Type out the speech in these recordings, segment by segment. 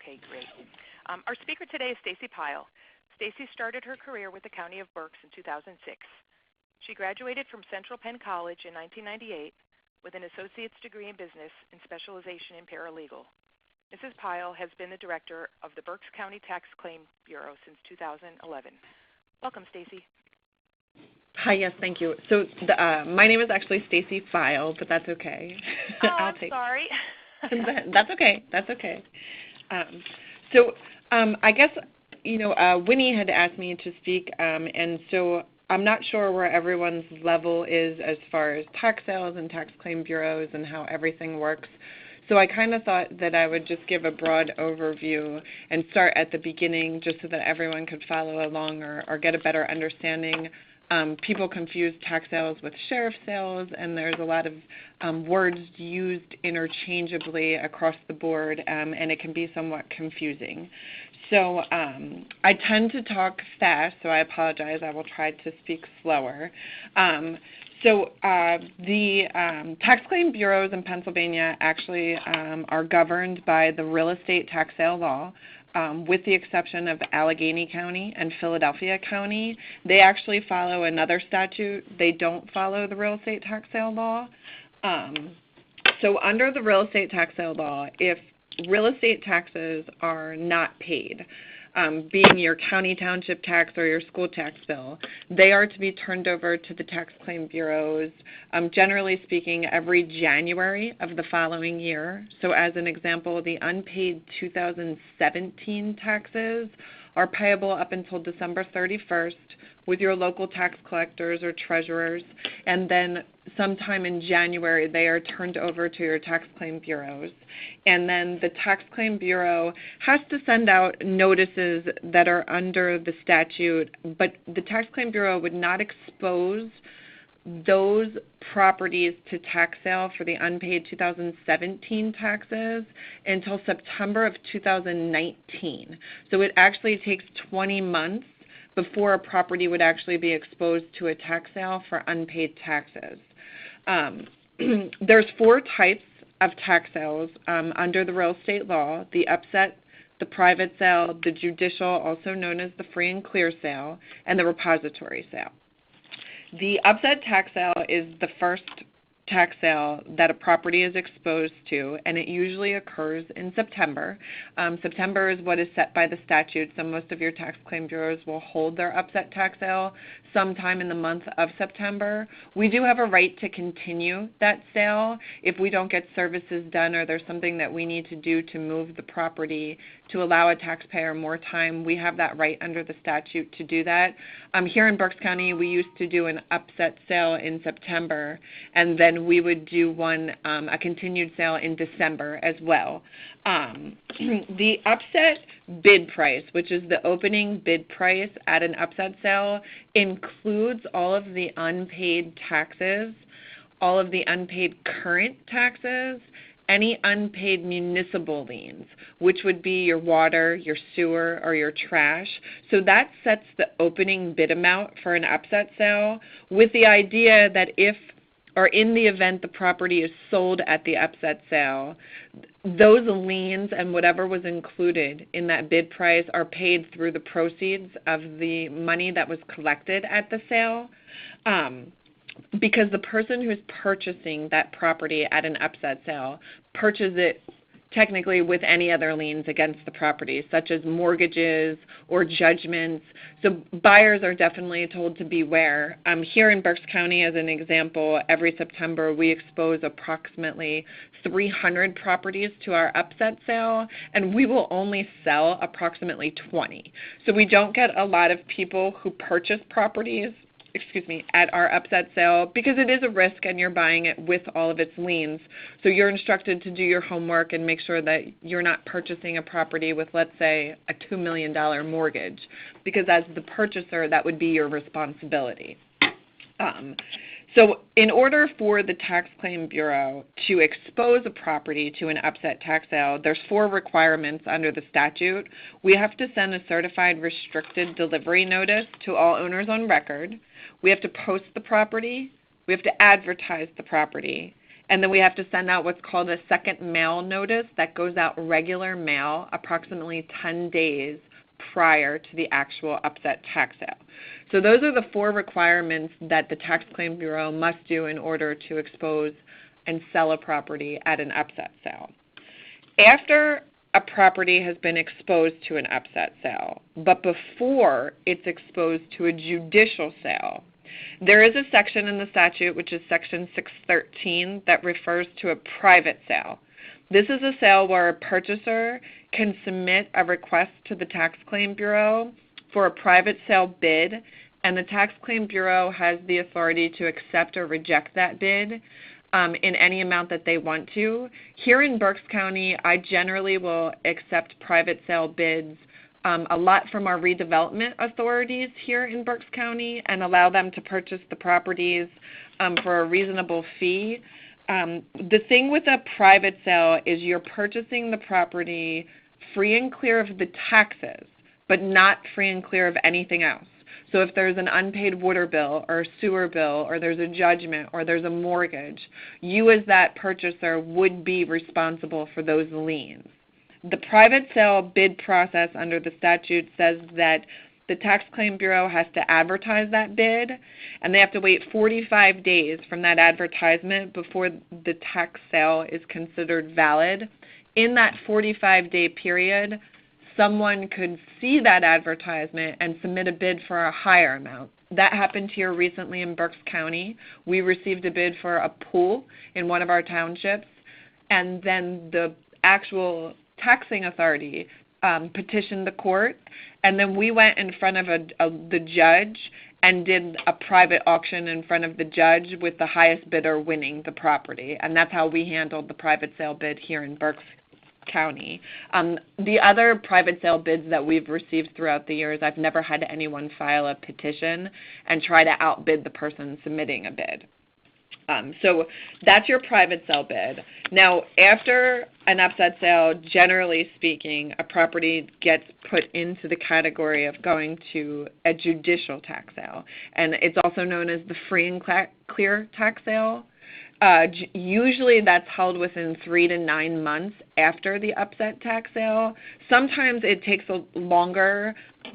Okay, great. Our speaker today is Stacy A Phile. Stacy started her career with the County of Berks in 2006. She graduated from Central Penn College in 1998 with an associate's degree in business and specialization in paralegal. Mrs. Phile has been the director of the Berks County Tax Claim Bureau since 2011. Welcome, Stacy. Hi, yes, thank you. So my name is actually Stacy Phile, but that's okay. Oh, sorry. That's okay. That's okay. I guess, Winnie had asked me to speak, and so I'm not sure where everyone's level is as far as tax sales and tax claim bureaus and how everything works. So I kind of thought that I would just give a broad overview and start at the beginning just so that everyone could follow along or get a better understanding. People confuse tax sales with sheriff sales, and there's a lot of words used interchangeably across the board, and it can be somewhat confusing. So I tend to talk fast, so I apologize. I will try to speak slower. The tax claim bureaus in Pennsylvania actually are governed by the real estate tax sale law. With the exception of Allegheny County and Philadelphia County. They actually follow another statute. They don't follow the real estate tax sale law. So under the real estate tax sale law, if real estate taxes are not paid, being your county township tax or your school tax bill, they are to be turned over to the tax claim bureaus, generally speaking, every January of the following year. So as an example, the unpaid 2017 taxes are payable up until December 31st with your local tax collectors or treasurers, and then sometime in January they are turned over to your tax claim bureaus. And then the tax claim bureau has to send out notices that are under the statute, but the tax claim bureau would not expose those properties to tax sale for the unpaid 2017 taxes until September of 2019. So it actually takes 20 months before a property would actually be exposed to a tax sale for unpaid taxes. There's 4 types of tax sales under the real estate law: the upset, the private sale, the judicial, also known as the free and clear sale, and the repository sale. The upset tax sale is the first tax sale that a property is exposed to, and it usually occurs in September. September is what is set by the statute, so most of your tax claim bureaus will hold their upset tax sale sometime in the month of September. We do have a right to continue that sale if we don't get services done or there's something that we need to do to move the property to allow a taxpayer more time. We have that right under the statute to do that. Here in Berks County, we used to do an upset sale in September, and then we would do a continued sale in December as well. The upset bid price, which is the opening bid price at an upset sale, includes all of the unpaid taxes, all of the unpaid current taxes, any unpaid municipal liens, which would be your water, your sewer, or your trash. So that sets the opening bid amount for an upset sale, with the idea that if or in the event the property is sold at the upset sale, those liens and whatever was included in that bid price are paid through the proceeds of the money that was collected at the sale. Because the person who's purchasing that property at an upset sale purchases it technically with any other liens against the property, such as mortgages or judgments. So buyers are definitely told to beware. Here in Berks County, as an example, every September we expose approximately 300 properties to our upset sale, and we will only sell approximately 20. So we don't get a lot of people who purchase properties at our upset sale because it is a risk and you're buying it with all of its liens. So you're instructed to do your homework and make sure that you're not purchasing a property with, let's say, a $2 million mortgage, because as the purchaser, that would be your responsibility. So in order for the Tax Claim Bureau to expose a property to an upset tax sale, there's 4 requirements under the statute. We have to send a certified restricted delivery notice to all owners on record. We have to post the property. We have to advertise the property. And then we have to send out what's called a second mail notice that goes out regular mail approximately 10 days prior to the actual upset tax sale. So those are the 4 requirements that the Tax Claim Bureau must do in order to expose and sell a property at an upset sale. After a property has been exposed to an upset sale, but before it's exposed to a judicial sale, there is a section in the statute, which is Section 613, that refers to a private sale. This is a sale where a purchaser can submit a request to the Tax Claim Bureau for a private sale bid, and the Tax Claim Bureau has the authority to accept or reject that bid in any amount that they want to. Here in Berks County, I generally will accept private sale bids a lot from our redevelopment authorities here in Berks County and allow them to purchase the properties for a reasonable fee. The thing with a private sale is you're purchasing the property free and clear of the taxes, but not free and clear of anything else. So if there's an unpaid water bill or sewer bill or there's a judgment or there's a mortgage, you as that purchaser would be responsible for those liens. The private sale bid process under the statute says that the Tax Claim Bureau has to advertise that bid, and they have to wait 45 days from that advertisement before the tax sale is considered valid. In that 45-day period, someone could see that advertisement and submit a bid for a higher amount. That happened here recently in Berks County. We received a bid for a pool in one of our townships, and then the actual taxing authority petitioned the court, and then we went in front of the judge and did a private auction in front of the judge with the highest bidder winning the property, and that's how we handled the private sale bid here in Berks County. The other private sale bids that we've received throughout the years, I've never had anyone file a petition and try to outbid the person submitting a bid. So that's your private sale bid. Now, after an upset sale, generally speaking, a property gets put into the category of going to a judicial tax sale, and it's also known as the free and clear tax sale. Usually that's held within 3 to 9 months after the upset tax sale. Sometimes it takes longer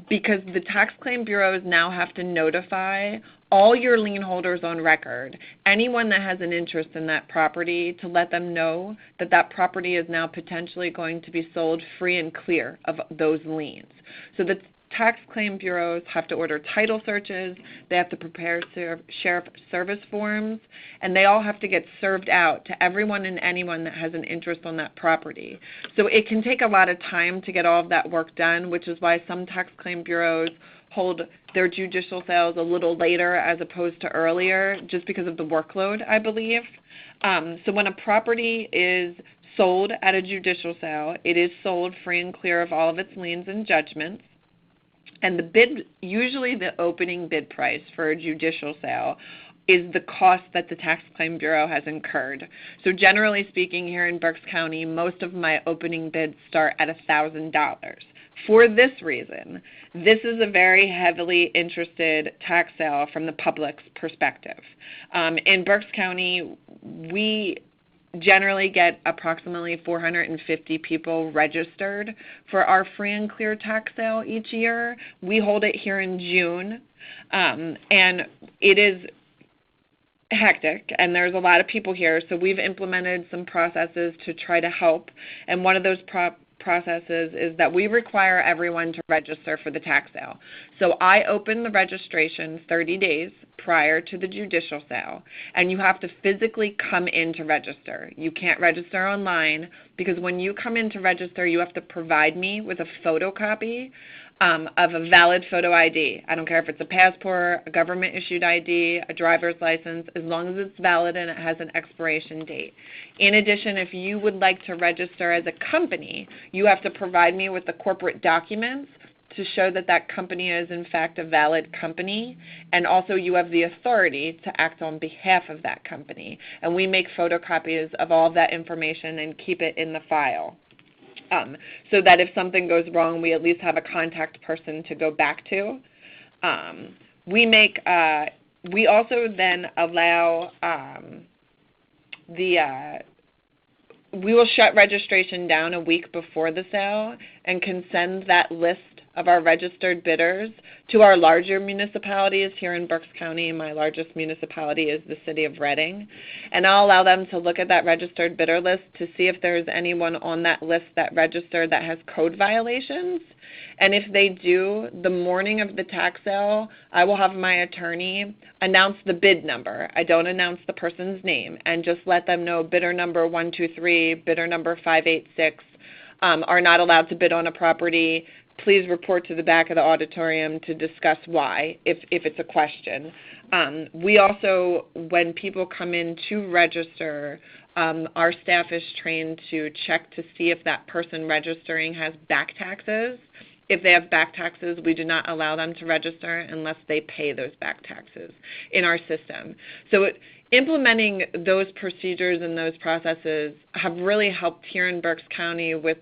because the Tax Claim Bureaus now have to notify all your lien holders on record, anyone that has an interest in that property, to let them know that that property is now potentially going to be sold free and clear of those liens. So the Tax Claim Bureaus have to order title searches, they have to prepare sheriff service forms, and they all have to get served out to everyone and anyone that has an interest on that property. So it can take a lot of time to get all of that work done, which is why some Tax Claim Bureaus hold their judicial sales a little later as opposed to earlier, just because of the workload, I believe. So when a property is sold at a judicial sale, it is sold free and clear of all of its liens and judgments. And the bid, usually the opening bid price for a judicial sale, is the cost that the Tax Claim Bureau has incurred. So generally speaking, here in Berks County, most of my opening bids start at $1,000. For this reason, this is a very heavily interested tax sale from the public's perspective. In Berks County, we generally get approximately 450 people registered for our free and clear tax sale each year. We hold it here in June, and it is hectic, and there's a lot of people here, so we've implemented some processes to try to help, and one of those processes is that we require everyone to register for the tax sale. So I open the registration 30 days prior to the judicial sale, and you have to physically come in to register. You can't register online, because when you come in to register, you have to provide me with a photocopy of a valid photo ID. I don't care if it's a passport, a government-issued ID, a driver's license, as long as it's valid and it has an expiration date. In addition, if you would like to register as a company, you have to provide me with the corporate documents to show that that company is in fact a valid company, and also you have the authority to act on behalf of that company. And we make photocopies of all of that information and keep it in the file. So that if something goes wrong, we at least have a contact person to go back to. We also then allow we will shut registration down a week before the sale and can send that list of our registered bidders to our larger municipalities here in Berks County. My largest municipality is the city of Reading. And I'll allow them to look at that registered bidder list to see if there's anyone on that list that registered that has code violations. And if they do, the morning of the tax sale, I will have my attorney announce the bid number. I don't announce the person's name, and just let them know bidder number 123, bidder number 586 are not allowed to bid on a property. Please report to the back of the auditorium to discuss why, if it's a question. We also, when people come in to register, our staff is trained to check to see if that person registering has back taxes. If they have back taxes, we do not allow them to register unless they pay those back taxes in our system. So implementing those procedures and those processes have really helped here in Berks County with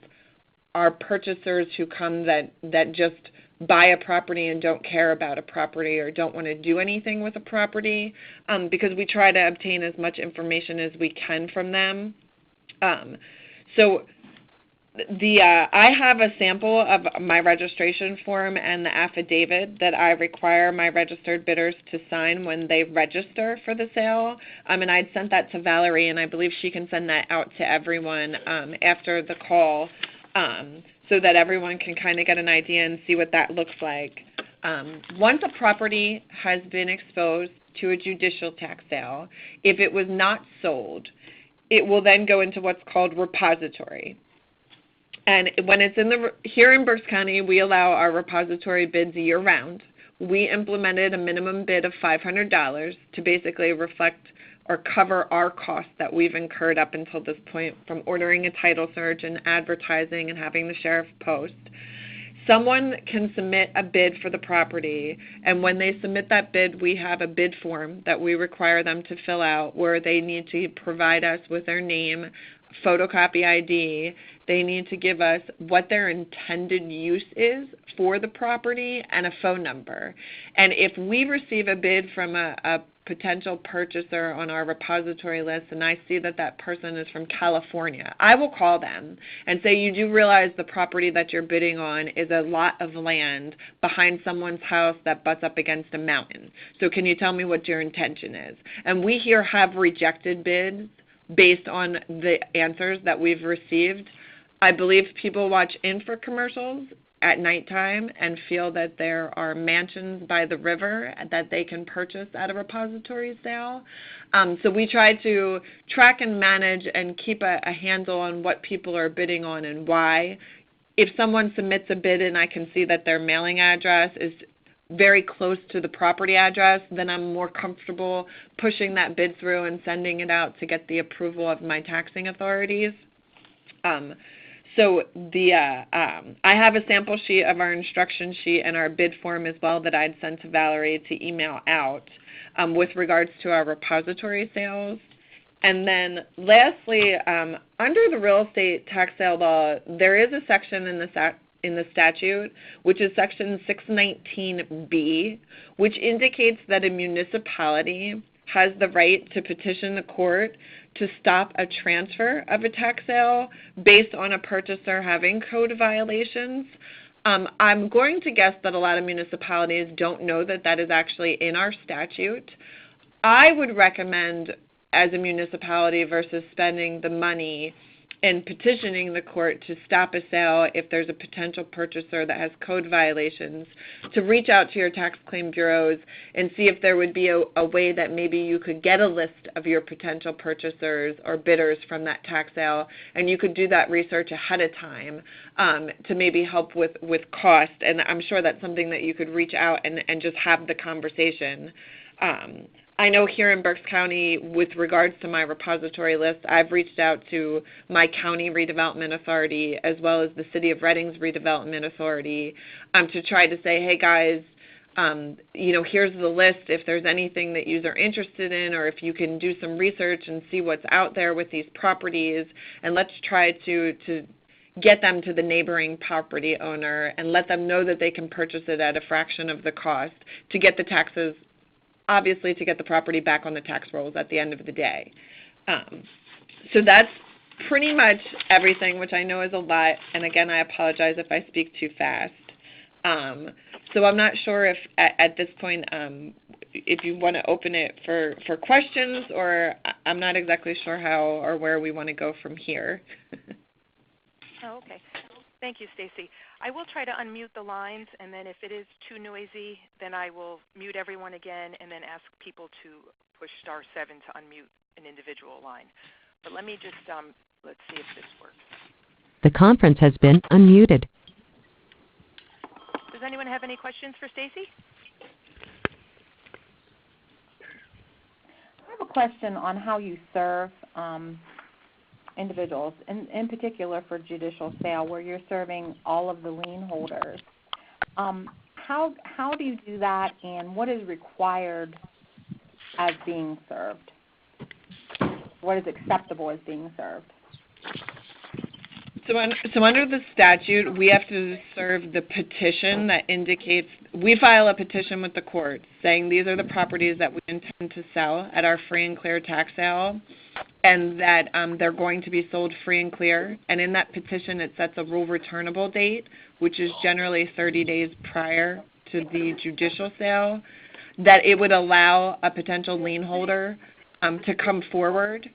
our purchasers who come that just buy a property and don't care about a property or don't want to do anything with a property, because we try to obtain as much information as we can from them. I have a sample of my registration form and the affidavit that I require my registered bidders to sign when they register for the sale. And I'd sent that to Valerie, and I believe she can send that out to everyone after the call, so that everyone can kind of get an idea and see what that looks like. Once a property has been exposed to a judicial tax sale, if it was not sold, it will then go into what's called repository. And when it's here in Berks County, we allow our repository bids year-round. We implemented a minimum bid of $500 to basically reflect or cover our costs that we've incurred up until this point from ordering a title search and advertising and having the sheriff post. Someone can submit a bid for the property, and when they submit that bid, we have a bid form that we require them to fill out where they need to provide us with their name, photocopy ID. They need to give us what their intended use is for the property and a phone number. And if we receive a bid from a potential purchaser on our repository list and I see that that person is from California, I will call them and say, you do realize the property that you're bidding on is a lot of land behind someone's house that butts up against a mountain. So can you tell me what your intention is? And we here have rejected bids based on the answers that we've received. I believe people watch infomercials at nighttime and feel that there are mansions by the river that they can purchase at a repository sale. So we try to track and manage and keep a handle on what people are bidding on and why. If someone submits a bid and I can see that their mailing address is very close to the property address, then I'm more comfortable pushing that bid through and sending it out to get the approval of my taxing authorities. I have a sample sheet of our instruction sheet and our bid form as well that I'd sent to Valerie to email out with regards to our repository sales. And then lastly, under the real estate tax sale law, there is a section in the statute, which is section 619B, which indicates that a municipality has the right to petition the court to stop a transfer of a tax sale based on a purchaser having code violations. I'm going to guess that a lot of municipalities don't know that that is actually in our statute. I would recommend, as a municipality, versus spending the money and petitioning the court to stop a sale if there's a potential purchaser that has code violations, to reach out to your tax claim bureaus and see if there would be a way that maybe you could get a list of your potential purchasers or bidders from that tax sale, and you could do that research ahead of time to maybe help with cost. And I'm sure that's something that you could reach out and just have the conversation. I know here in Berks County, with regards to my repository list, I've reached out to my county redevelopment authority as well as the City of Reading's redevelopment authority to try to say, hey guys, here's the list. If there's anything that you are interested in, or if you can do some research and see what's out there with these properties, and let's try to get them to the neighboring property owner and let them know that they can purchase it at a fraction of the cost to get the taxes, obviously to get the property back on the tax rolls at the end of the day. So that's pretty much everything, which I know is a lot. And again, I apologize if I speak too fast. So I'm not sure if at this point, if you want to open it for questions, or I'm not exactly sure how or where we want to go from here. Oh, okay. Thank you, Stacy. I will try to unmute the lines, and then if it is too noisy, then I will mute everyone again and then ask people to push *7 to unmute an individual line. But let me just, let's see if this works. The conference has been unmuted. Does anyone have any questions for Stacy? I have a question on how you serve individuals, in particular for judicial sale, where you're serving all of the lien holders. How do you do that, and what is required as being served? What is acceptable as being served? So under the statute, we have to serve the petition that indicates, we file a petition with the court saying these are the properties that we intend to sell at our free and clear tax sale, and that they're going to be sold free and clear. And in that petition, it sets a rule returnable date, which is generally 30 days prior to the judicial sale, that it would allow a potential lien holder to come forward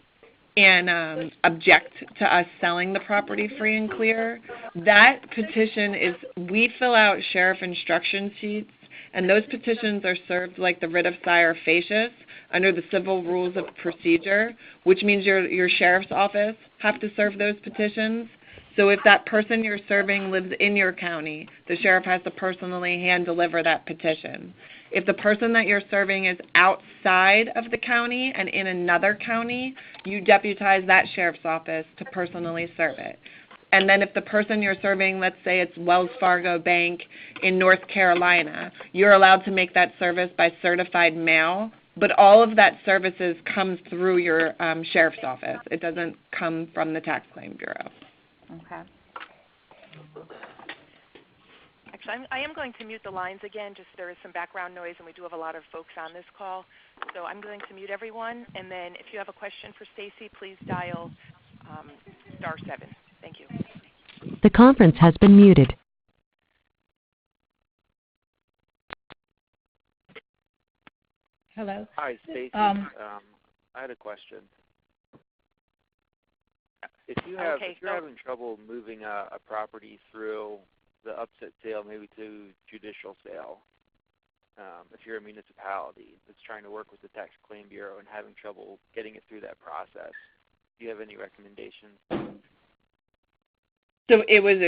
and object to us selling the property free and clear. That petition is, we fill out sheriff instruction sheets, and those petitions are served like the writ of sire facias under the civil rules of procedure, which means your sheriff's office have to serve those petitions. So if that person you're serving lives in your county, the sheriff has to personally hand deliver that petition. If the person that you're serving is outside of the county and in another county, you deputize that sheriff's office to personally serve it. And then if the person you're serving, let's say it's Wells Fargo Bank in North Carolina, you're allowed to make that service by certified mail, but all of that services comes through your sheriff's office. It doesn't come from the Tax Claim Bureau. Okay. Actually, I am going to mute the lines again. Just there is some background noise, and we do have a lot of folks on this call. So I'm going to mute everyone, and then if you have a question for Stacy, please dial *7. Thank you. The conference has been muted. Hello. Hi, Stacy. I had a question. If you're having trouble moving a property through the upset sale, maybe to judicial sale, if you're a municipality that's trying to work with the Tax Claim Bureau and having trouble getting it through that process, do you have any recommendations? So it was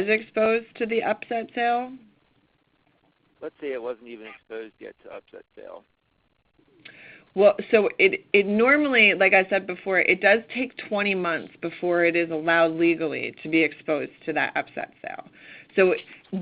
exposed to the upset sale? Let's say it wasn't even exposed yet to upset sale. Well, so it normally, like I said before, it does take 20 months before it is allowed legally to be exposed to that upset sale. So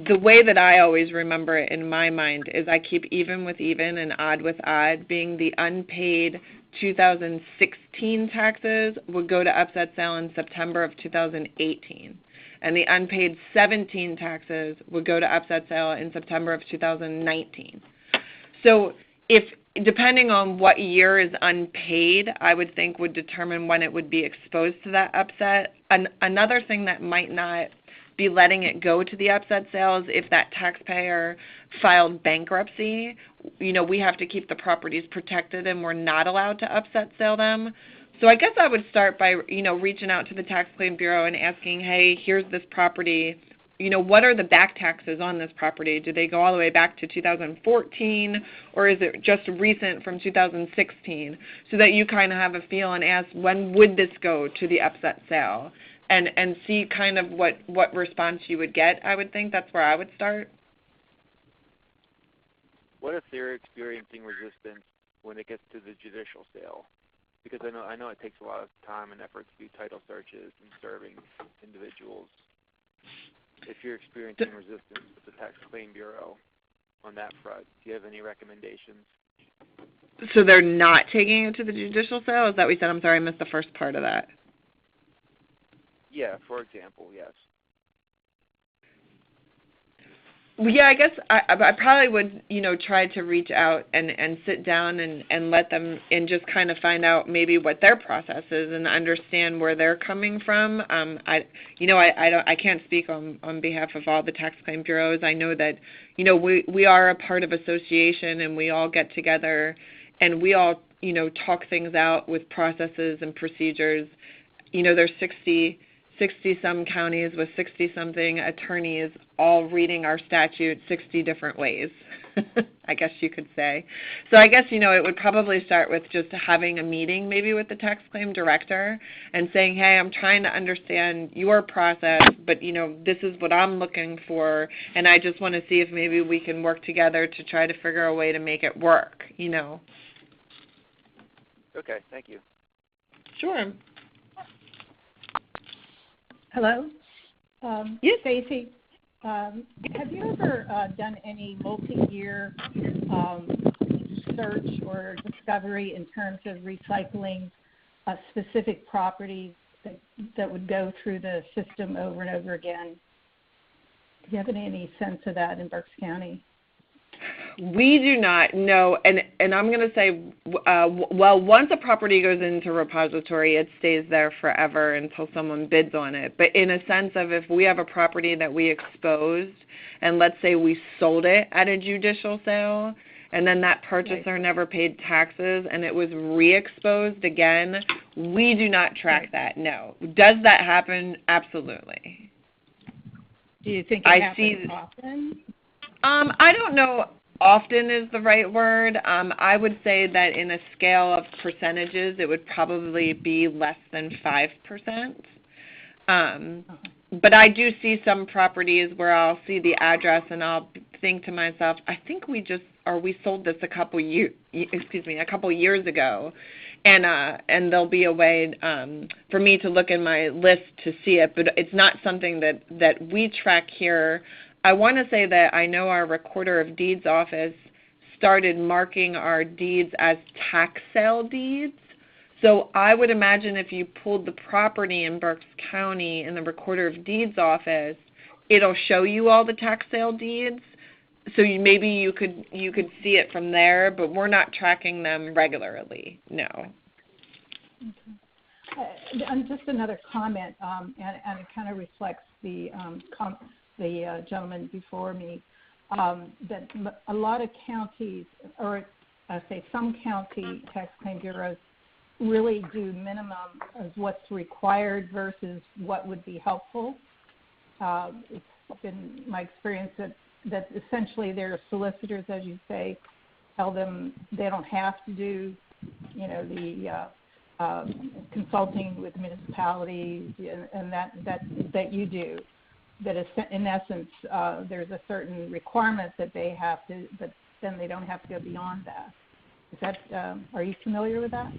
the way that I always remember it in my mind is I keep even with even and odd with odd, being the unpaid 2016 taxes would go to upset sale in September of 2018. And the unpaid 17 taxes would go to upset sale in September of 2019. So depending on what year is unpaid, I would think would determine when it would be exposed to that upset. Another thing that might not be letting it go to the upset sale is if that taxpayer filed bankruptcy. We have to keep the properties protected, and we're not allowed to upset sale them. So I guess I would start by, reaching out to the Tax Claim Bureau and asking, hey, here's this property. What are the back taxes on this property? Do they go all the way back to 2014, or is it just recent from 2016? So that you kind of have a feel and ask, when would this go to the upset sale? And see kind of what response you would get. I would think that's where I would start. What if they're experiencing resistance when it gets to the judicial sale? Because I know it takes a lot of time and effort to do title searches and serving individuals. If you're experiencing resistance with the Tax Claim Bureau on that front, do you have any recommendations? So they're not taking it to the judicial sale? Is that what you said? I'm sorry, I missed the first part of that. Yeah, for example, yes. Well, yeah, I guess I probably would, try to reach out and sit down and let them and just kind of find out maybe what their process is and understand where they're coming from. I can't speak on behalf of all the tax claim bureaus. I know that, we are a part of association and we all get together and we all, talk things out with processes and procedures. There's 60 some counties with 60-something attorneys all reading our statute 60 different ways, I guess you could say. So I guess, it would probably start with just having a meeting maybe with the tax claim director and saying, hey, I'm trying to understand your process, but, this is what I'm looking for, and I just want to see if maybe we can work together to try to figure a way to make it work, Okay, thank you. Sure. Hello? Yes. Stacy, have you ever done any multi-year search or discovery in terms of recycling specific properties that would go through the system over and over again? Do you have any sense of that in Berks County? We do not know, and I'm going to say, well, once a property goes into repository, it stays there forever until someone bids on it. But in a sense of if we have a property that we exposed, and let's say we sold it at a judicial sale, and then that purchaser never paid taxes, and it was re-exposed again, we do not track that, no. Does that happen? Absolutely. Do you think it happens often? I don't know often is the right word. I would say that in a scale of percentages, it would probably be less than 5%. But I do see some properties where I'll see the address and I'll think to myself, I think we sold this a couple years ago. And there'll be a way for me to look in my list to see it, but it's not something that we track here. I want to say that I know our Recorder of Deeds office started marking our deeds as tax sale deeds. So I would imagine if you pulled the property in Berks County in the Recorder of Deeds office, it'll show you all the tax sale deeds. So maybe you could see it from there, but we're not tracking them regularly. No. Okay. And just another comment, and it kind of reflects the gentleman before me, that a lot of counties, or I say some county tax claim bureaus, really do minimum of what's required versus what would be helpful. It's been my experience that essentially their solicitors, as you say, tell them they don't have to do, the consulting with municipalities and that you do. That is, in essence, there's a certain requirement that they have to, but then they don't have to go beyond that. Is that? Are you familiar with that?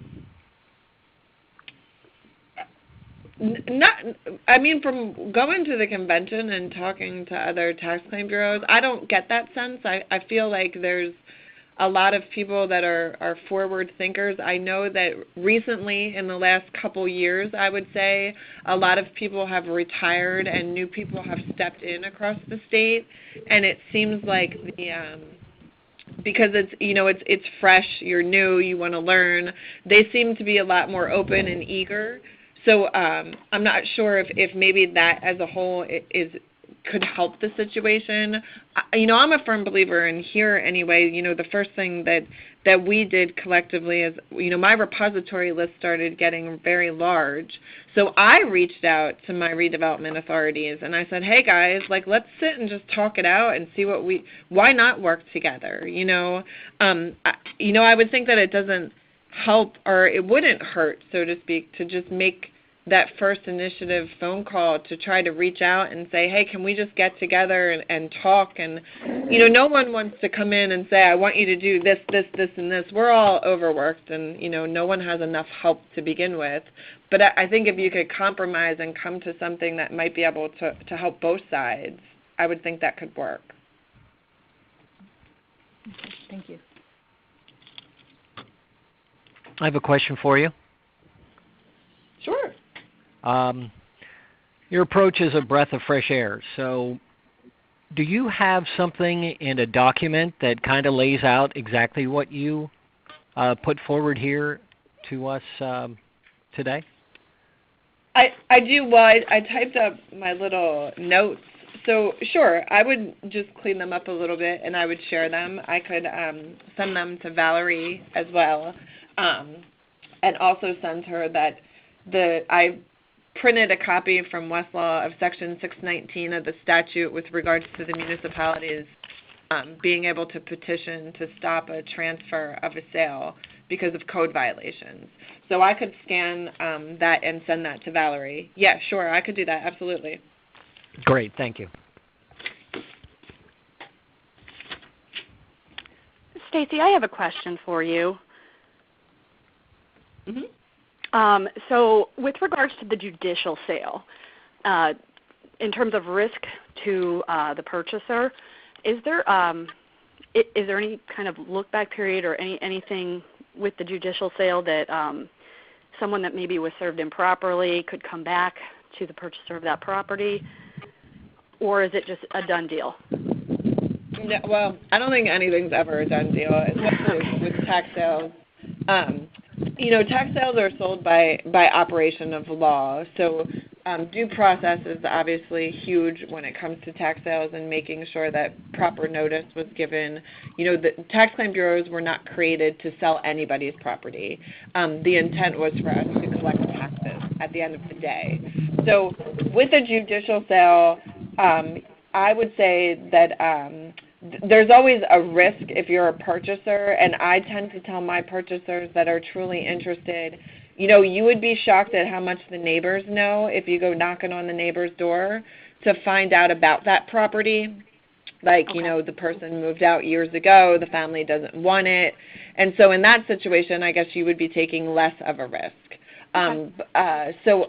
From going to the convention and talking to other tax claim bureaus, I don't get that sense. I feel like there's a lot of people that are forward thinkers. I know that recently, in the last couple years, I would say, a lot of people have retired and new people have stepped in across the state, and it seems like because it's fresh, you're new, you want to learn, they seem to be a lot more open and eager. So I'm not sure if maybe that as a whole could help the situation. I'm a firm believer in here anyway. The first thing that we did collectively is, my repository list started getting very large. So I reached out to my redevelopment authorities and I said, hey guys, let's sit and just talk it out and see why not work together? I would think that it doesn't help, or it wouldn't hurt, so to speak, to just make that first initiative phone call to try to reach out and say, hey, can we just get together and talk? And, no one wants to come in and say, I want you to do this, this, this, and this. We're all overworked and, no one has enough help to begin with. But I think if you could compromise and come to something that might be able to help both sides, I would think that could work. Okay, thank you. I have a question for you. Sure. Your approach is a breath of fresh air. So Do you have something in a document that kind of lays out exactly what you put forward here to us today? I do. Well, I typed up my little notes. So sure, I would just clean them up a little bit, and I would share them. I could send them to Valerie as well, and also send her that I printed a copy from Westlaw of Section 619 of the statute with regards to the municipalities being able to petition to stop a transfer of a sale because of code violations. So I could scan that and send that to Valerie. Yeah, sure, I could do that, absolutely. Great, thank you. Stacy, I have a question for you. Mm-hmm. So with regards to the judicial sale, in terms of risk to the purchaser, is there any kind of look-back period or anything with the judicial sale that someone that maybe was served improperly could come back to the purchaser of that property, or is it just a done deal? No, well, I don't think anything's ever a done deal, especially with tax sales. Tax sales are sold by operation of law, so due process is obviously huge when it comes to tax sales and making sure that proper notice was given. The tax claim bureaus were not created to sell anybody's property. The intent was for us to collect taxes at the end of the day. So with a judicial sale, I would say that there's always a risk if you're a purchaser, and I tend to tell my purchasers that are truly interested, you would be shocked at how much the neighbors know if you go knocking on the neighbor's door to find out about that property. Like, okay. The person moved out years ago, the family doesn't want it. And so in that situation, I guess you would be taking less of a risk. Okay.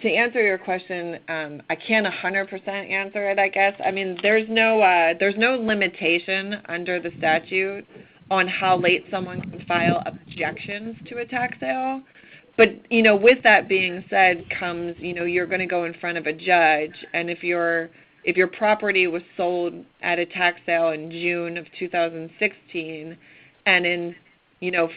To answer your question, I can't 100% answer it, I guess. I mean, there's no limitation under the statute on how late someone can file objections to a tax sale. But, with that being said comes, you're going to go in front of a judge, and if your property was sold at a tax sale in June of 2016, and in,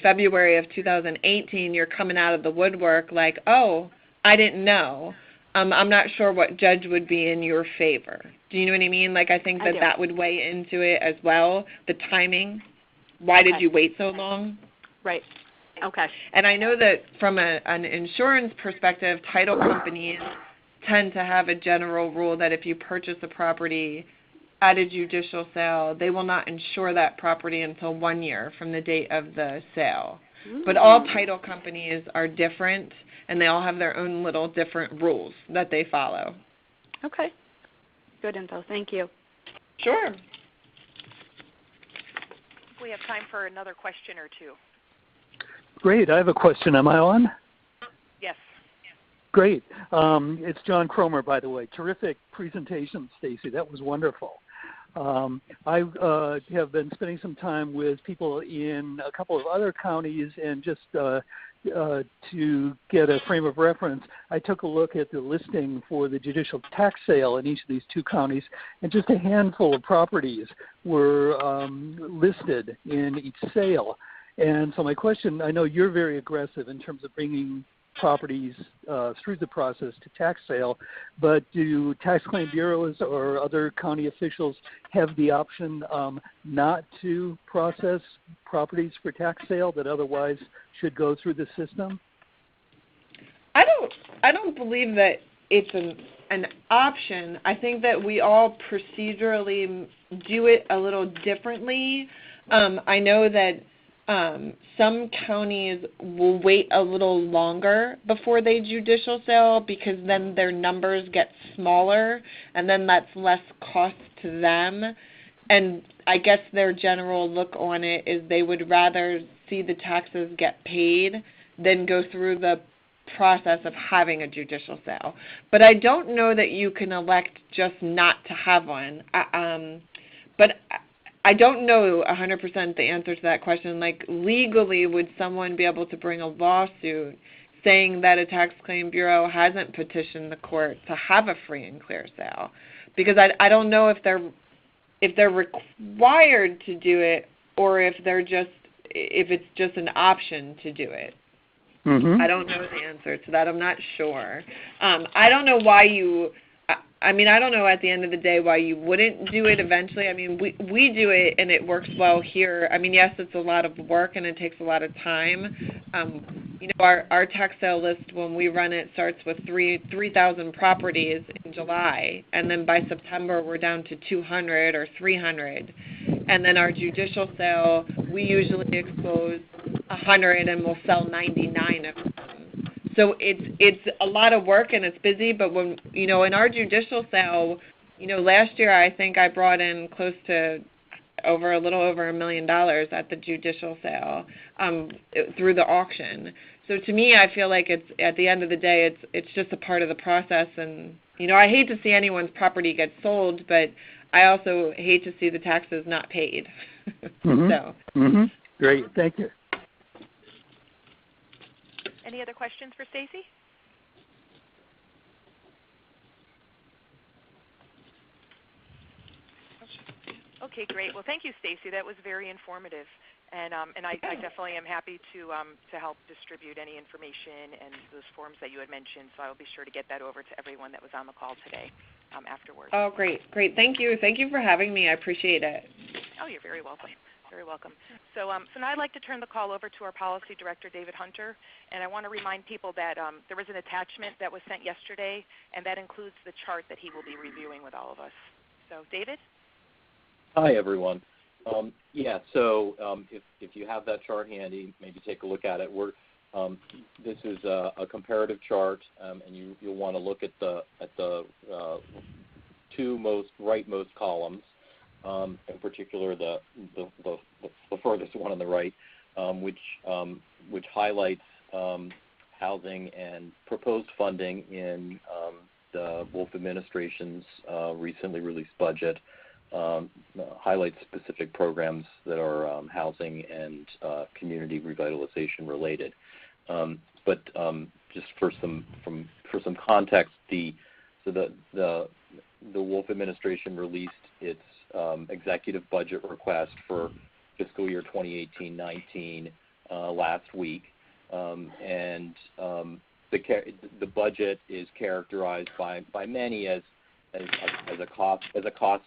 February of 2018, you're coming out of the woodwork like, oh, I didn't know. I'm not sure what judge would be in your favor. Do you know what I mean? Like, I think that would weigh into it as well, the timing. Why did you wait so long? Right. Okay. And I know that from an insurance perspective, title companies tend to have a general rule that if you purchase a property at a judicial sale, they will not insure that property until 1 year from the date of the sale. Mm-hmm. But all title companies are different, and they all have their own little different rules that they follow. Okay. Good info. Thank you. Sure. We have time for another question or two. Great. I have a question. Am I on? Yes. Great. It's John Cromer, by the way. Terrific presentation, Stacy. That was wonderful. I have been spending some time with people in a couple of other counties, and just to get a frame of reference, I took a look at the listing for the judicial tax sale in each of these two counties, and just a handful of properties were listed in each sale. And so my question, I know you're very aggressive in terms of bringing properties through the process to tax sale, but do tax claim bureaus or other county officials have the option not to process properties for tax sale that otherwise should go through the system? I don't believe that it's an option. I think that we all procedurally do it a little differently. I know that some counties will wait a little longer before they judicial sale because then their numbers get smaller, and then that's less cost to them. And I guess their general look on it is they would rather see the taxes get paid than go through the process of having a judicial sale. But I don't know that you can elect just not to have one. But I don't know 100% the answer to that question. Like, legally, would someone be able to bring a lawsuit saying that a tax claim bureau hasn't petitioned the court to have a free and clear sale, because I don't know if they're required to do it or if it's just an option to do it. Mm-hmm. I don't know the answer to that. I'm not sure. I don't know why I don't know at the end of the day why you wouldn't do it eventually. I mean, we do it and it works well here. I mean, yes, it's a lot of work and it takes a lot of time. Our tax sale list, when we run it, starts with 3,000 properties in July, and then by September we're down to 200 or 300. And then our judicial sale, we usually expose 100 and we'll sell 99 of them. So it's a lot of work and it's busy, but when, in our judicial sale, last year I think I brought in close to a little over $1 million at the judicial sale through the auction. So to me, I feel like it's, at the end of the day, it's just a part of the process. And, I hate to see anyone's property get sold, but I also hate to see the taxes not paid. Mm-hmm. So. Mm-hmm. Great. Thank you. Any other questions for Stacy? Okay, great. Well, thank you, Stacy. That was very informative, and I definitely am happy to help distribute any information and those forms that you had mentioned. So I will be sure to get that over to everyone that was on the call today afterwards. Oh, great. Thank you for having me. I appreciate it. Oh, you're very welcome. Very welcome. So now I'd like to turn the call over to our Policy Director, David Hunter, and I want to remind people that there was an attachment that was sent yesterday, and that includes the chart that he will be reviewing with all of us. So, David? Hi, everyone. If you have that chart handy, maybe take a look at it. This is a comparative chart, and you'll want to look at the two rightmost columns. In particular, the furthest one on the right, which highlights housing and proposed funding in the Wolf administration's recently released budget. Highlights specific programs that are housing and community revitalization related. But just for some context, the Wolf administration released its executive budget request for fiscal year 2018-19 last week, and the budget is characterized by many as a cost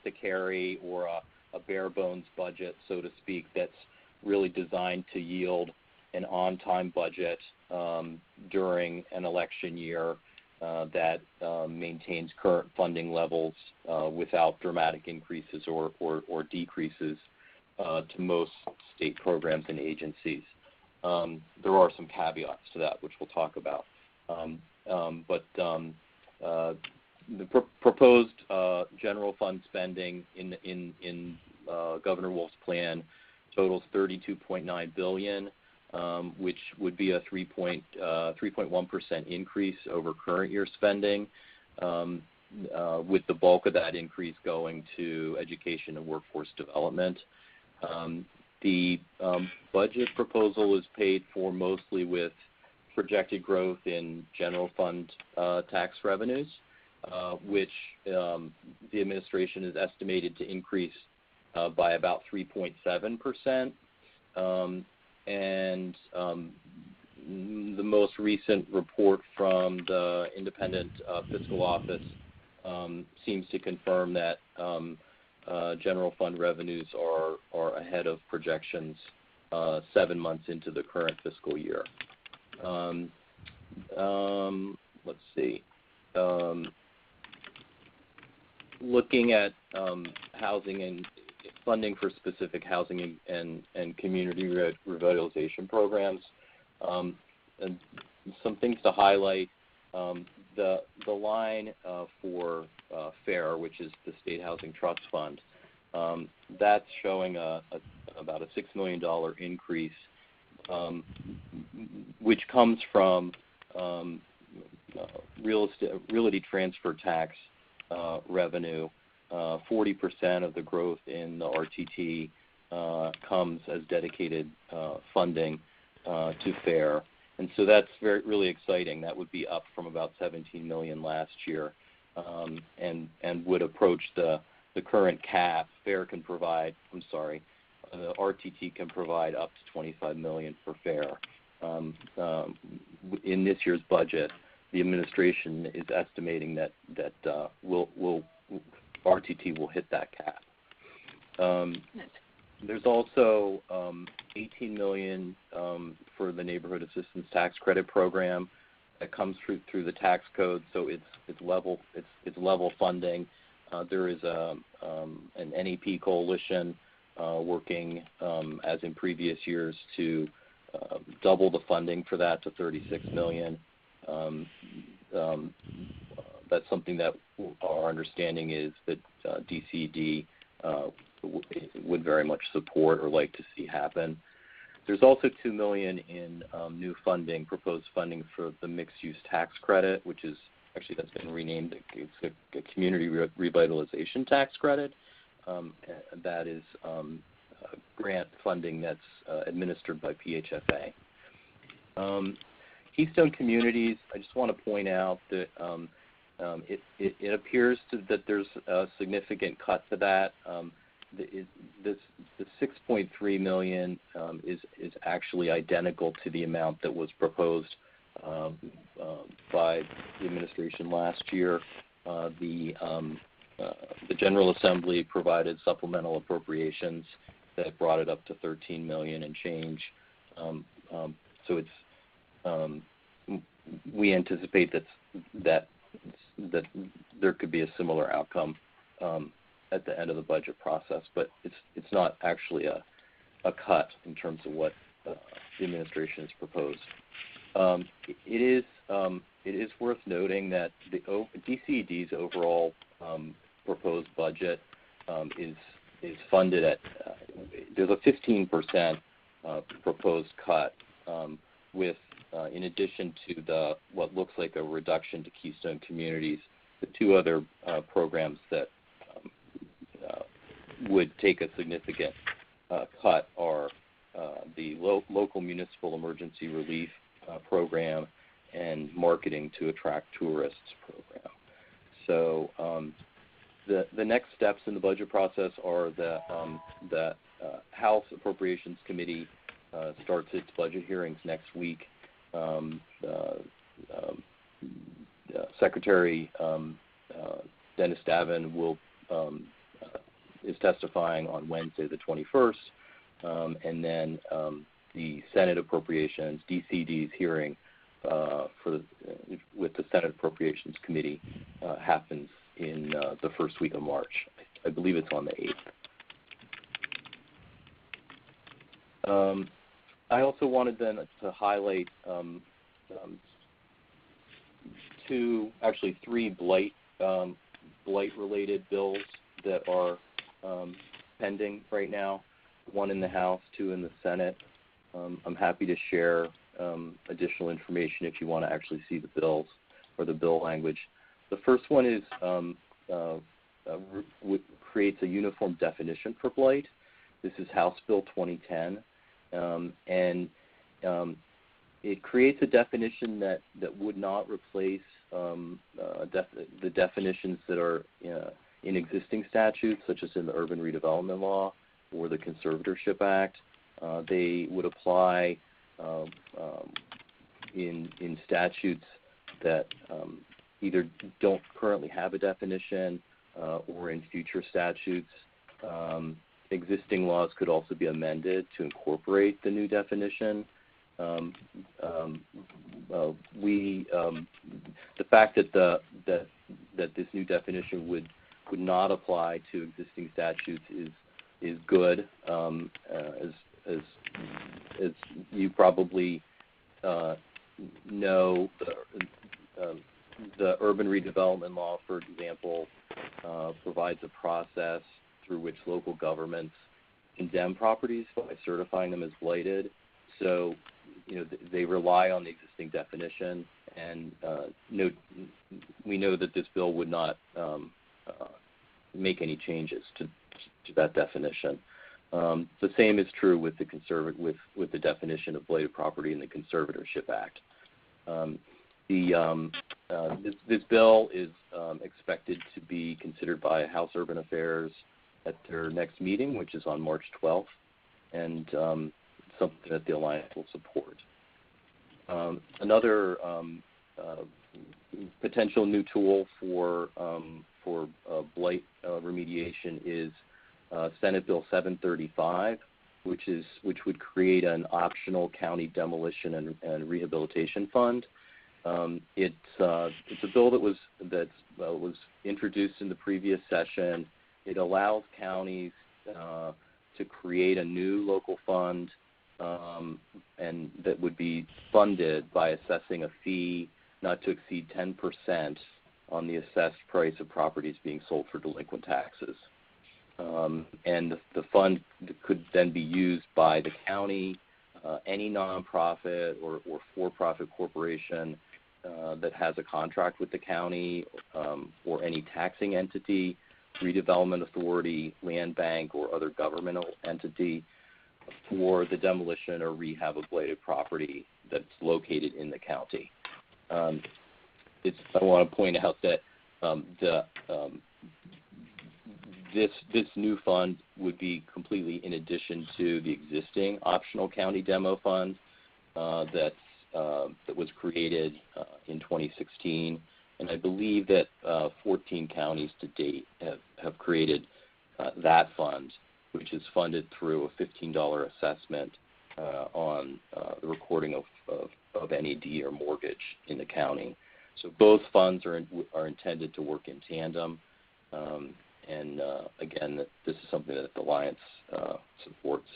to carry, or a bare bones budget, so to speak, that's really designed to yield an on-time budget during an election year that maintains current funding levels without dramatic increases or decreases to most state programs and agencies. There are some caveats to that, which we'll talk about. The proposed general fund spending in Governor Wolf's plan totals $32.9 billion, which would be a 3.1% increase over current year spending, with the bulk of that increase going to education and workforce development. The budget proposal is paid for mostly with projected growth in general fund tax revenues, which the administration is estimated to increase by about 3.7%. And the most recent report from the Independent Fiscal Office seems to confirm that general fund revenues are ahead of projections 7 months into the current fiscal year. Let's see. Looking at housing and funding for specific housing and community revitalization programs, and some things to highlight. The line for FAIR, which is the State Housing Trust Fund, that's showing about a $6 million increase, which comes from realty transfer tax revenue. 40% of the growth in the RTT comes as dedicated funding to FAIR, and so that's really exciting. That would be up from about $17 million last year, and would approach the current cap. FAIR can provide. The RTT can provide up to $25 million for FAIR. In this year's budget, the administration is estimating that RTT will hit that cap. There's also $18 million for the Neighborhood Assistance Tax Credit Program that comes through the tax code, so it's level funding. There is an NEP coalition working, as in previous years, to double the funding for that to $36 million. That's something that our understanding is that DCD would very much support or like to see happen. There's also $2 million in new funding, proposed funding for the mixed-use tax credit, which is actually that's been renamed. It's a community revitalization tax credit. That is grant funding that's administered by PHFA. Keystone Communities, I just want to point out that it appears that there's a significant cut to that. The $6.3 million is actually identical to the amount that was proposed by the administration last year. The General Assembly provided supplemental appropriations that brought it up to $13 million and change. So it's we anticipate that there could be a similar outcome at the end of the budget process, but it's not actually a cut in terms of what the administration has proposed. It is worth noting that the DCED's overall proposed budget is funded at there's a 15% proposed cut with in addition to what looks like a reduction to Keystone Communities, the two other programs that would take a significant cut are the local municipal emergency relief program and marketing to attract tourists program. So the next steps in the budget process are the House Appropriations Committee starts its budget hearings next week. Secretary Dennis Davin is testifying on Wednesday the 21st, and then the Senate Appropriations, DCD's hearing with the Senate Appropriations Committee happens in the first week of March. I believe it's on the 8th. I also wanted then to highlight three blight-related bills that are pending right now, one in the House, two in the Senate. I'm happy to share additional information if you want to actually see the bills or the bill language. The first one is creates a uniform definition for blight. This is House Bill 2010, and it creates a definition that would not replace the definitions that are in existing statutes, such as in the Urban Redevelopment Law or the Conservatorship Act. They would apply in statutes that either don't currently have a definition or in future statutes. Existing laws could also be amended to incorporate the new definition. The fact that this new definition would not apply to existing statutes is good. As you probably know, the Urban Redevelopment Law, for example, provides a process through which local governments condemn properties by certifying them as blighted. So, they rely on the existing definition, and we know that this bill would not make any changes to that definition. The same is true with the with the definition of blighted property in the Conservatorship Act. This bill is expected to be considered by House Urban Affairs at their next meeting, which is on March 12th, and something that the Alliance will support. Another potential new tool for blight remediation is Senate Bill 735, which would create an optional county demolition and rehabilitation fund. It's a bill that was introduced in the previous session. It allows counties to create a new local fund, and that would be funded by assessing a fee not to exceed 10% on the assessed price of properties being sold for delinquent taxes. And the fund could then be used by the county, any nonprofit or for-profit corporation that has a contract with the county, or any taxing entity, redevelopment authority, land bank, or other governmental entity for the demolition or rehab of blighted property that's located in the county. I want to point out that this new fund would be completely in addition to the existing optional county demo fund that was created in 2016, and I believe that 14 counties to date have created that fund, which is funded through a $15 assessment on the recording of NED or mortgage in the county. So both funds are intended to work in tandem. And again, this is something that the Alliance supports.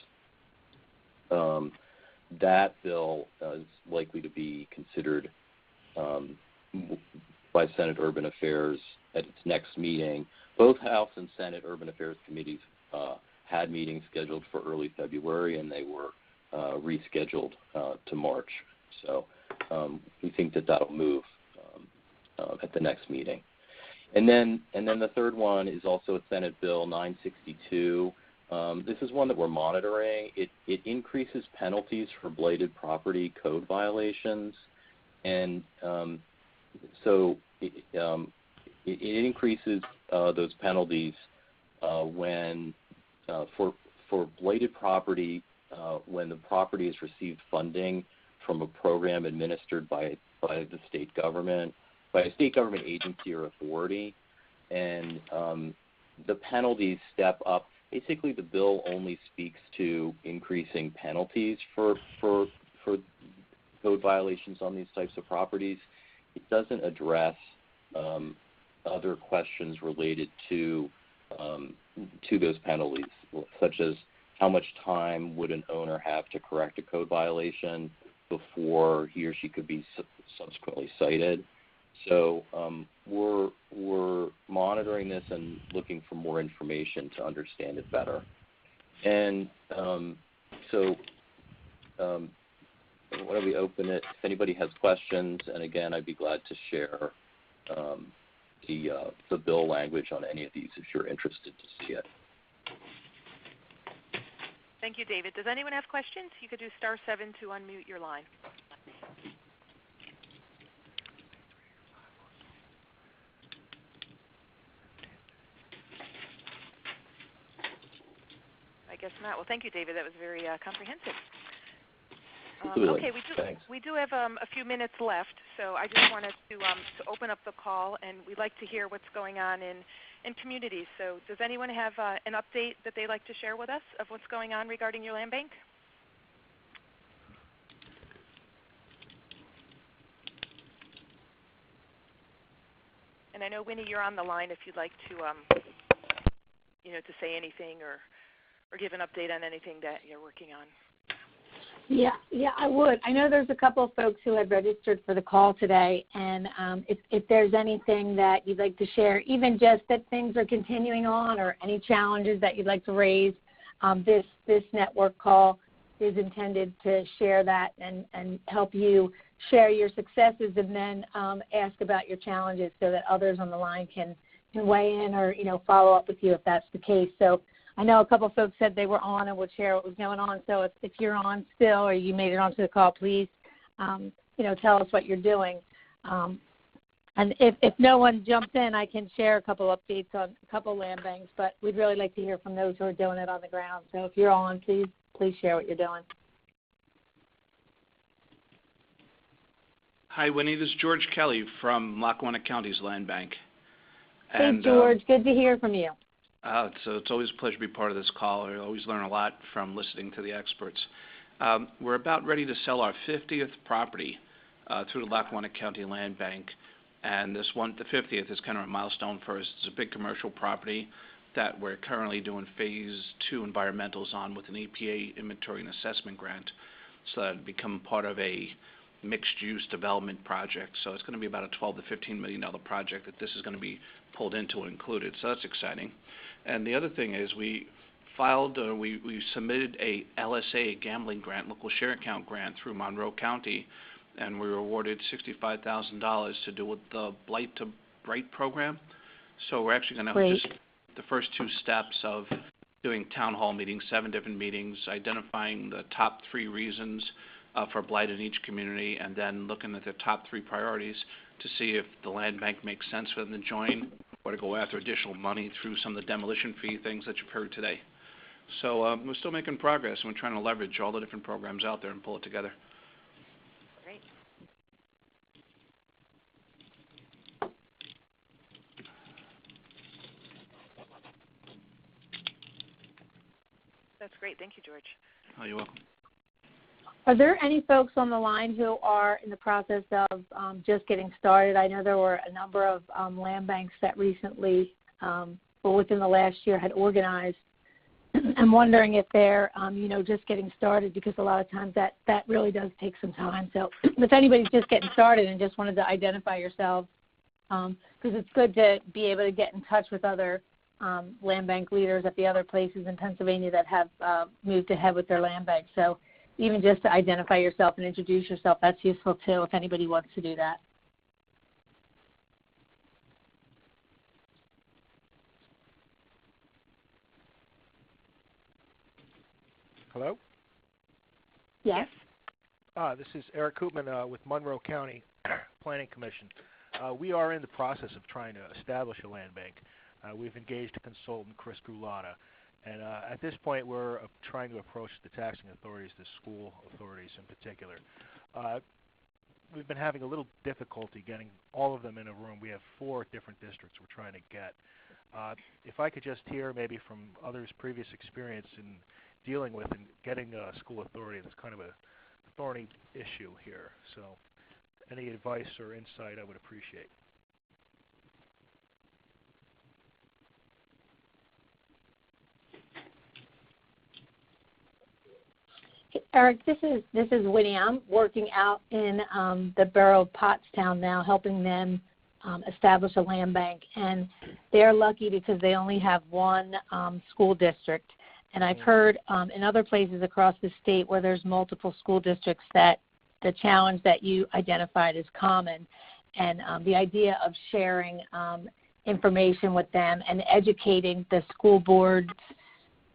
That bill is likely to be considered by Senate Urban Affairs at its next meeting. Both House and Senate Urban Affairs committees had meetings scheduled for early February, and they were rescheduled to March. So we think that that'll move at the next meeting. And then the third one is also a Senate Bill 962. This is one that we're monitoring. It increases penalties for blighted property code violations, and so it increases those penalties when for blighted property when the property has received funding from a program administered by the state government, by a state government agency or authority, and the penalties step up. Basically, the bill only speaks to increasing penalties for code violations on these types of properties. It doesn't address other questions related to those penalties, such as how much time would an owner have to correct a code violation before he or she could be subsequently cited. So we're monitoring this and looking for more information to understand it better. And so why don't we open it if anybody has questions, and again, I'd be glad to share the bill language on any of these if you're interested to see it. Thank you, David. Does anyone have questions? You could do *7 to unmute your line. I guess not. Well, thank you, David. That was very comprehensive. Okay, we do have a few minutes left, so I just wanted to open up the call, and we'd like to hear what's going on in communities. So does anyone have an update that they'd like to share with us of what's going on regarding your land bank? And I know, Winnie, you're on the line if you'd like to, to say anything or give an update on anything that you're working on. Yeah, I would. I know there's a couple of folks who have registered for the call today, and if there's anything that you'd like to share, even just that things are continuing on or any challenges that you'd like to raise, this network call is intended to share that and help you share your successes and then ask about your challenges so that others on the line can weigh in or, follow up with you if that's the case. So I know a couple of folks said they were on and would share what was going on. So if you're on still or you made it onto the call, please, tell us what you're doing. And if no one jumps in, I can share a couple updates on a couple land banks, but we'd really like to hear from those who are doing it on the ground. So if you're on, please share what you're doing. Hi, Winnie. This is George Kelly from Lackawanna County's Land Bank. Hey, George. Good to hear from you. It's always a pleasure to be part of this call. I always learn a lot from listening to the experts. We're about ready to sell our 50th property through the Lackawanna County Land Bank. And the 50th is kind of a milestone for us. It's a big commercial property that we're currently doing phase 2 environmentals on with an EPA inventory and assessment grant. So that it'll become part of a mixed-use development project. So it's going to be about a $12 to $15 million project that this is going to be pulled into and included. So that's exciting. And the other thing is we submitted a LSA, a gambling grant, local share account grant through Monroe County, and we were awarded $65,000 to do with the blight to bright program. So we're actually going to just the first 2 steps of doing town hall meetings, 7 different meetings, identifying the top 3 reasons for blight in each community, and then looking at the top 3 priorities to see if the land bank makes sense for them to join or to go after additional money through some of the demolition fee things that you've heard today. So we're still making progress, and we're trying to leverage all the different programs out there and pull it together. Great. That's great. Thank you, George. Oh, you're welcome. Are there any folks on the line who are in the process of just getting started? I know there were a number of land banks that recently, within the last year, had organized. I'm wondering if they're, just getting started, because a lot of times that really does take some time. So if anybody's just getting started and just wanted to identify yourselves, because it's good to be able to get in touch with other land bank leaders at the other places in Pennsylvania that have moved ahead with their land bank. So even just to identify yourself and introduce yourself, that's useful too if anybody wants to do that. Hello? Yes. This is Eric Koopman with Monroe County Planning Commission. We are in the process of trying to establish a land bank. We've engaged a consultant, Chris Gulata, and at this point we're trying to approach the taxing authorities, the school authorities in particular. We've been having a little difficulty getting all of them in a room. We have 4 different districts we're trying to get. If I could just hear maybe from others' previous experience in dealing with and getting a school authority, that's kind of a thorny issue here. So any advice or insight I would appreciate. Eric, this is Winnie. I'm working out in the borough of Pottstown now, helping them establish a land bank, and they're lucky because they only have 1 school district. And I've heard in other places across the state where there's multiple school districts that the challenge that you identified is common, and the idea of sharing information with them and educating the school boards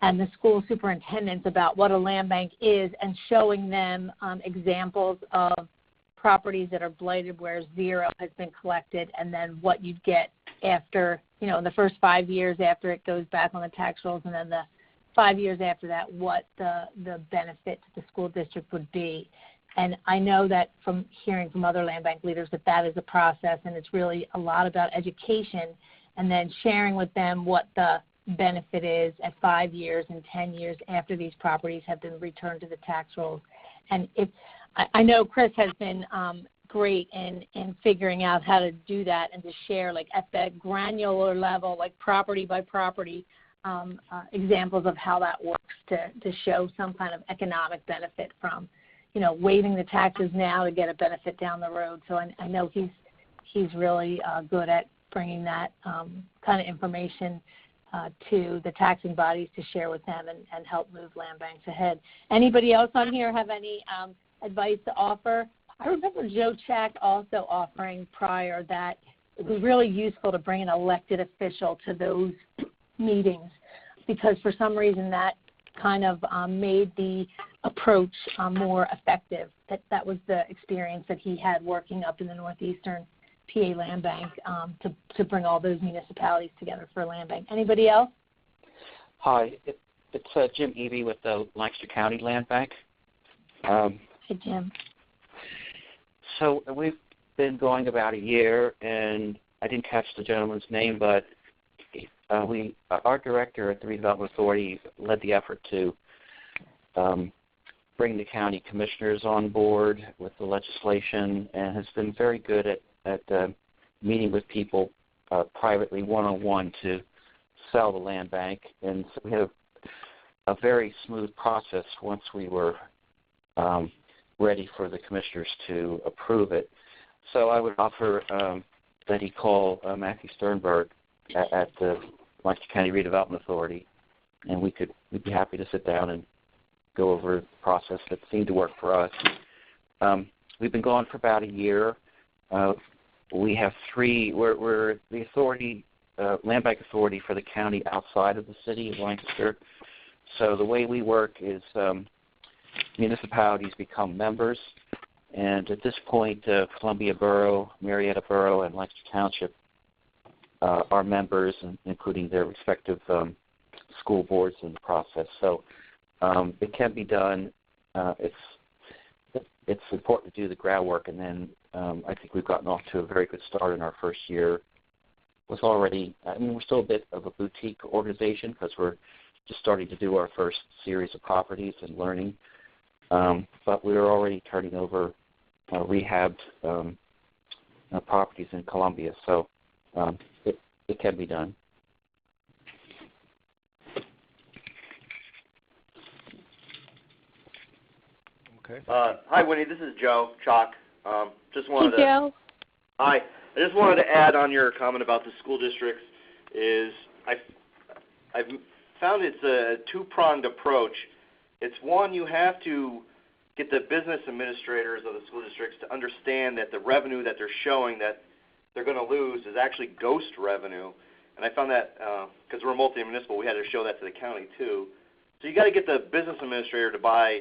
and the school superintendents about what a land bank is, and showing them examples of properties that are blighted where 0 has been collected, and then what you'd get after, in the first 5 years after it goes back on the tax rolls, and then the 5 years after that, what the benefit to the school district would be. And I know that from hearing from other land bank leaders that is a process, and it's really a lot about education and then sharing with them what the benefit is at 5 years and 10 years after these properties have been returned to the tax rolls. And I know Chris has been great in figuring out how to do that and to share, like, at the granular level, like property by property, examples of how that works to show some kind of economic benefit from, waiving the taxes now to get a benefit down the road. So I know he's really good at bringing that kind of information to the taxing bodies to share with them and help move land banks ahead. Anybody else on here have any advice to offer? I remember Joe Chack also offering prior that it was really useful to bring an elected official to those meetings because for some reason that kind of made the approach more effective. That was the experience that he had working up in the northeastern PA Land Bank to bring all those municipalities together for a land bank. Anybody else? Hi, it's Jim Eby with the Lancaster County Land Bank. Hi, Jim. So we've been going about a year, and I didn't catch the gentleman's name, but our director at the Redevelopment Authority led the effort to bring the county commissioners on board with the legislation, and has been very good at meeting with people privately, one-on-one, to sell the land bank. And so we had a very smooth process once we were ready for the commissioners to approve it. So I would offer that he call Matthew Sternberg at the Lancaster County Redevelopment Authority, and we'd be happy to sit down and go over the process that seemed to work for us. We've been going for about a year. We have we're the authority, land bank authority for the county outside of the city of Lancaster. So the way we work is municipalities become members, and at this point, Columbia Borough, Marietta Borough, and Lancaster Township are members, including their respective school boards in the process. So it can be done. It's important to do the groundwork, and then I think we've gotten off to a very good start in our first year. We're still a bit of a boutique organization because we're just starting to do our first series of properties and learning. But we're already turning over rehabbed properties in Columbia, so it can be done. Okay. Hi, Winnie. This is Joe Chalk. Just wanted Hey, Joe. Hi. I just wanted to add on your comment about the school districts. I've found it's a two-pronged approach. It's one, you have to get the business administrators of the school districts to understand that the revenue that they're showing that they're going to lose is actually ghost revenue. And I found that because we're multi-municipal, we had to show that to the county too. So you got to get the business administrator to buy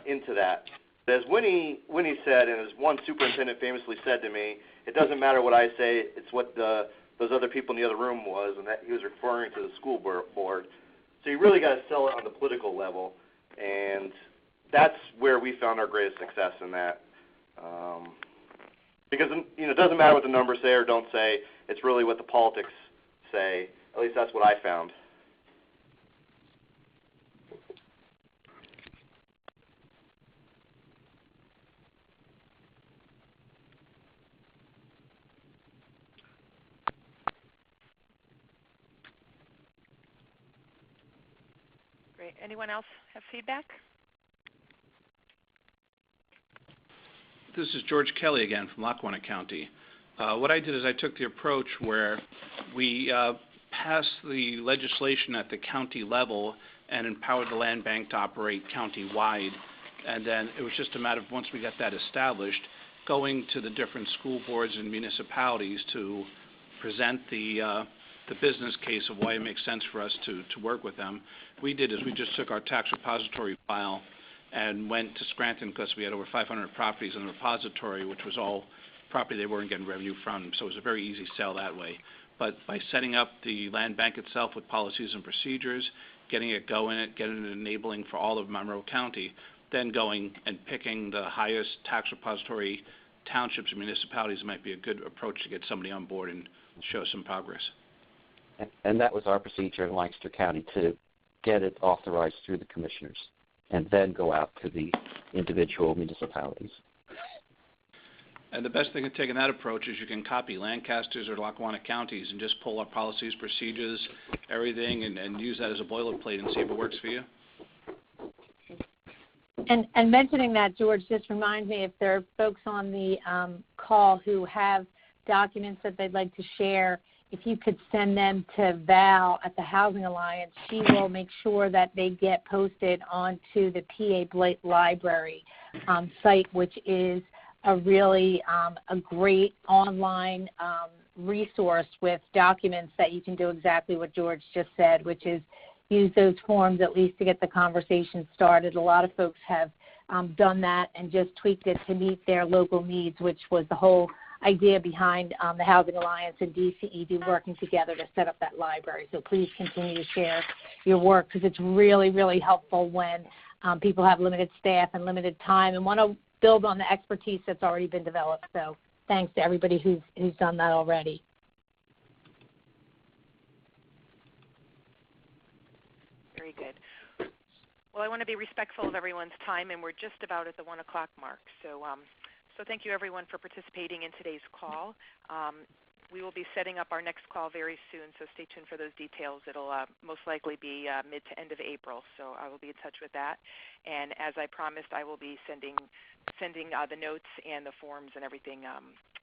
into that. As Winnie said, and as one superintendent famously said to me, it doesn't matter what I say, it's what those other people in the other room was, and that he was referring to the school board. So you really got to sell it on the political level, and that's where we found our greatest success in that. Because it doesn't matter what the numbers say or don't say, it's really what the politics say. At least that's what I found. Great. Anyone else have feedback? This is George Kelly again from Lackawanna County. What I did is I took the approach where we passed the legislation at the county level and empowered the land bank to operate county-wide. And then it was just a matter of, once we got that established, going to the different school boards and municipalities to present the business case of why it makes sense for us to work with them. We did is we just took our tax repository file and went to Scranton because we had over 500 properties in the repository, which was all property they weren't getting revenue from. So it was a very easy sell that way. But by setting up the land bank itself with policies and procedures, getting it going, getting it enabling for all of Monroe County, then going and picking the highest tax repository townships and municipalities might be a good approach to get somebody on board and show some progress. And that was our procedure in Lancaster County, to get it authorized through the commissioners and then go out to the individual municipalities. And the best thing of taking that approach is you can copy Lancaster's or Lackawanna counties and just pull our policies, procedures, everything, and use that as a boilerplate and see if it works for you. And mentioning that, George, just reminds me, if there are folks on the call who have documents that they'd like to share, if you could send them to Val at the Housing Alliance, she will make sure that they get posted onto the PA Blight Library site, which is a really a great online resource with documents that you can do exactly what George just said, which is use those forms at least to get the conversation started. A lot of folks have done that and just tweaked it to meet their local needs, which was the whole idea behind the Housing Alliance and DCED working together to set up that library. So please continue to share your work because it's really, really helpful when people have limited staff and limited time and want to build on the expertise that's already been developed. So thanks to everybody who's done that already. Very good. Well, I want to be respectful of everyone's time, and we're just about at the 1 o'clock mark. So thank you, everyone, for participating in today's call. We will be setting up our next call very soon, so stay tuned for those details. It'll most likely be mid to end of April, so I will be in touch with that. And as I promised, I will be sending the notes and the forms and everything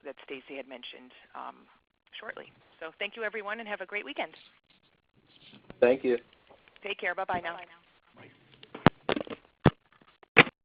that Stacy had mentioned shortly. So thank you, everyone, and have a great weekend. Thank you. Take care. Bye-bye now.